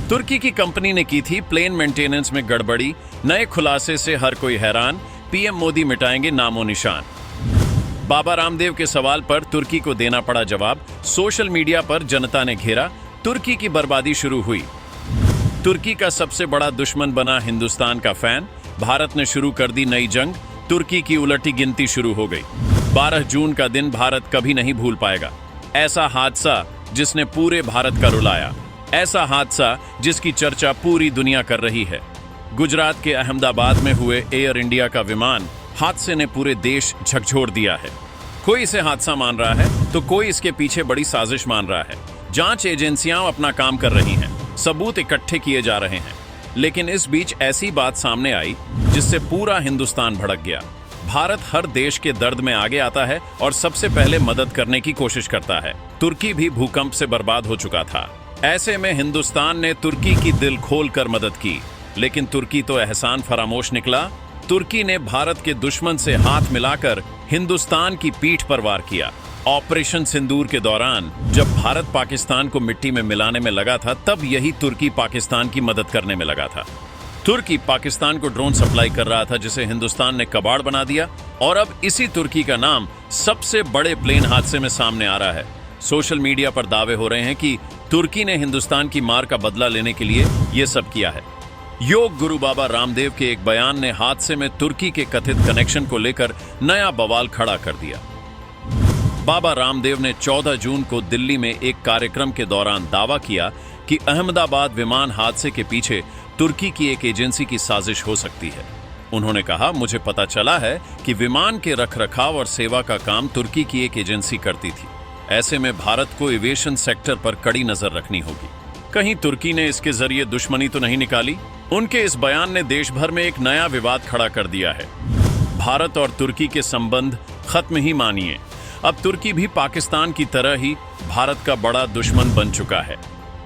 तुर्की की कंपनी ने की थी प्लेन मेंटेनेंस में गड़बड़ी, नए खुलासे से हर कोई हैरान, पीएम मोदी मिटाएंगे नामो निशान। बाबा रामदेव के सवाल पर तुर्की को देना पड़ा जवाब, सोशल मीडिया पर जनता ने घेरा, तुर्की की बर्बादी शुरू हुई। तुर्की का सबसे बड़ा दुश्मन बना हिंदुस्तान का फैन, भारत ने शुरू कर दी नई जंग, तुर्की की उलटी गिनती शुरू हो गई। 12 जून का दिन भारत कभी नहीं भूल पाएगा। ऐसा हादसा जिसने पूरे भारत का रुलाया, ऐसा हादसा जिसकी चर्चा पूरी दुनिया कर रही है। गुजरात के अहमदाबाद में हुए एयर इंडिया का विमान हादसे ने पूरे देश झकझोर दिया है। कोई इसे हादसा मान रहा है तो कोई इसके पीछे बड़ी साजिश मान रहा है। जांच एजेंसियां अपना काम कर रही हैं, सबूत इकट्ठे किए जा रहे हैं, लेकिन इस बीच ऐसी बात सामने आई जिससे पूरा हिंदुस्तान भड़क गया। भारत हर देश के दर्द में आगे आता है और सबसे पहले मदद करने की कोशिश करता है। तुर्की भी भूकंप से बर्बाद हो चुका था। ऐसे में हिंदुस्तान ने तुर्की की दिल खोलकर मदद की, लेकिन तुर्की तो एहसान फरामोश निकला। तुर्की ने भारत के दुश्मन से हाथ मिलाकर हिंदुस्तान की पीठ पर वार किया। ऑपरेशन सिंदूर के दौरान जब भारत पाकिस्तान को मिट्टी में मिलाने में लगा था, तब यही तुर्की पाकिस्तान की मदद करने में लगा था। तुर्की पाकिस्तान को ड्रोन सप्लाई कर रहा था, जिसे हिंदुस्तान ने कबाड़ बना दिया, और अब इसी तुर्की का नाम सबसे बड़े प्लेन हादसे में सामने आ रहा है। सोशल मीडिया पर दावे हो रहे हैं कि तुर्की ने हिंदुस्तान की मार का बदला लेने के लिए यह सब किया है। योग गुरु बाबा रामदेव के एक बयान ने हादसे में तुर्की के कथित कनेक्शन को लेकर नया बवाल खड़ा कर दिया। बाबा रामदेव ने 14 जून को दिल्ली में एक कार्यक्रम के दौरान दावा किया कि अहमदाबाद विमान हादसे के पीछे तुर्की की एक एजेंसी की साजिश हो सकती है। उन्होंने कहा, मुझे पता चला है कि विमान के रखरखाव और सेवा का काम तुर्की की एक एजेंसी करती थी। ऐसे में भारत को एविएशन सेक्टर पर कड़ी नजर रखनी होगी। कहीं तुर्की ने इसके जरिए दुश्मनी तो नहीं निकाली? उनके इस बयान ने देश भर में एक नया विवाद खड़ा कर दिया है। भारत और तुर्की के संबंध खत्म ही मानिए। अब तुर्की भी पाकिस्तान की तरह ही भारत का बड़ा दुश्मन बन चुका है।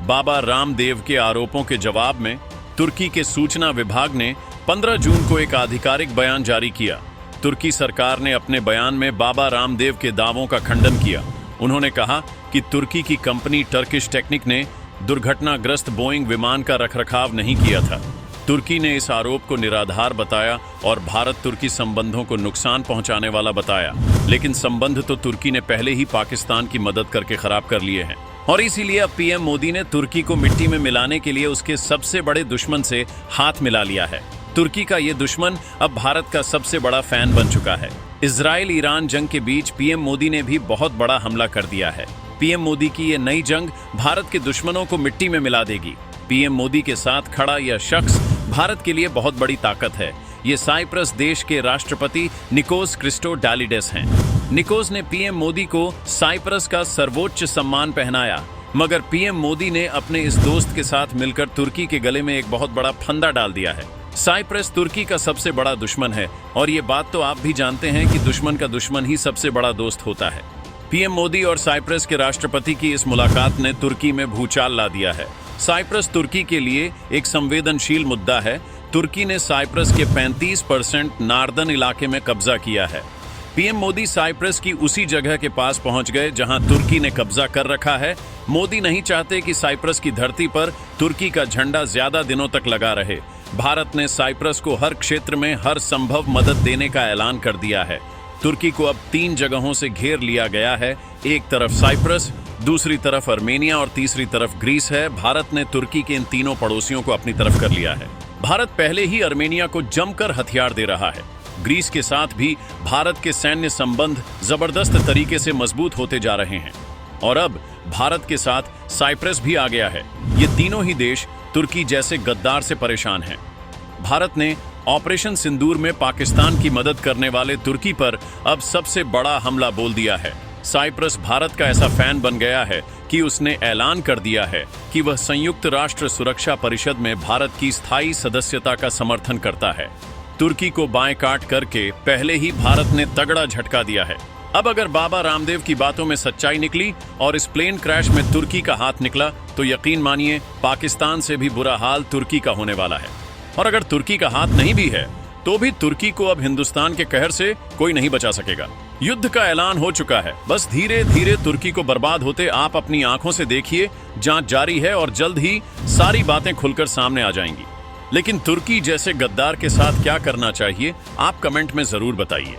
बाबा रामदेव के आरोपों के जवाब में तुर्की के सूचना विभाग ने 15 जून को एक आधिकारिक बयान जारी किया। तुर्की सरकार ने अपने बयान में बाबा रामदेव के दावों का खंडन किया। उन्होंने कहा कि तुर्की की कंपनी टर्किश टेक्निक ने दुर्घटनाग्रस्त बोइंग विमान का रखरखाव नहीं किया था। तुर्की ने इस आरोप को निराधार बताया और भारत तुर्की संबंधों को नुकसान पहुंचाने वाला बताया। लेकिन संबंध तो तुर्की ने पहले ही पाकिस्तान की मदद करके खराब कर लिए हैं, और इसीलिए अब पीएम मोदी ने तुर्की को मिट्टी में मिलाने के लिए उसके सबसे बड़े दुश्मन से हाथ मिला लिया है। तुर्की का ये दुश्मन अब भारत का सबसे बड़ा फैन बन चुका है। इजराइल ईरान जंग के बीच पीएम मोदी ने भी बहुत बड़ा हमला कर दिया है। पीएम मोदी की ये नई जंग भारत के दुश्मनों को मिट्टी में मिला देगी। पीएम मोदी के साथ खड़ा यह शख्स भारत के लिए बहुत बड़ी ताकत है। ये साइप्रस देश के राष्ट्रपति निकोस क्रिस्टोडालिडेस हैं। निकोस ने पीएम मोदी को साइप्रस का सर्वोच्च सम्मान पहनाया, मगर पीएम मोदी ने अपने इस दोस्त के साथ मिलकर तुर्की के गले में एक बहुत बड़ा फंदा डाल दिया है। साइप्रस तुर्की का सबसे बड़ा दुश्मन है, और ये बात तो आप भी जानते हैं कि दुश्मन का दुश्मन ही सबसे बड़ा दोस्त होता है। पीएम मोदी और साइप्रस के राष्ट्रपति की इस मुलाकात ने तुर्की में भूचाल ला दिया है। साइप्रस तुर्की के लिए एक संवेदनशील मुद्दा है। तुर्की ने साइप्रस के 35% नार्दर्न इलाके में कब्जा किया है। पीएम मोदी साइप्रस की उसी जगह के पास पहुंच गए जहां तुर्की ने कब्जा कर रखा है। मोदी नहीं चाहते कि साइप्रस की धरती पर तुर्की का झंडा ज्यादा दिनों तक लगा रहे। भारत ने साइप्रस को हर क्षेत्र में हर संभव मदद देने का ऐलान कर दिया है। तुर्की को अब 3 जगहों से घेर लिया गया है। एक तरफ साइप्रस, दूसरी तरफ अर्मेनिया और तीसरी तरफ ग्रीस है। भारत ने तुर्की के इन तीनों पड़ोसियों को अपनी तरफ कर लिया है। भारत पहले ही अर्मेनिया को जमकर हथियार दे रहा है। ग्रीस के साथ भी भारत के सैन्य संबंध जबरदस्त तरीके से मजबूत होते जा रहे हैं, और अब भारत के साथ साइप्रस भी आ गया है। ये तीनों ही देश तुर्की जैसे गद्दार से परेशान हैं। भारत ने ऑपरेशन सिंदूर में पाकिस्तान की मदद करने वाले तुर्की पर अब सबसे बड़ा हमला बोल दिया है। साइप्रस भारत का ऐसा फैन बन गया है कि उसने ऐलान कर दिया है कि वह संयुक्त राष्ट्र सुरक्षा परिषद में भारत की स्थायी सदस्यता का समर्थन करता है। तुर्की को बाएं काट करके पहले ही भारत ने तगड़ा झटका दिया है। अब अगर बाबा रामदेव की बातों में सच्चाई निकली और इस प्लेन क्रैश में तुर्की का हाथ निकला, तो यकीन मानिए पाकिस्तान से भी बुरा हाल तुर्की का होने वाला है। और अगर तुर्की का हाथ नहीं भी है, तो भी तुर्की को अब हिंदुस्तान के कहर से कोई नहीं बचा सकेगा। युद्ध का ऐलान हो चुका है, बस धीरे धीरे तुर्की को बर्बाद होते आप अपनी आंखों से देखिए। जांच जारी है और जल्द ही सारी बातें खुलकर सामने आ जाएंगी। लेकिन तुर्की जैसे गद्दार के साथ क्या करना चाहिए, आप कमेंट में जरूर बताइए।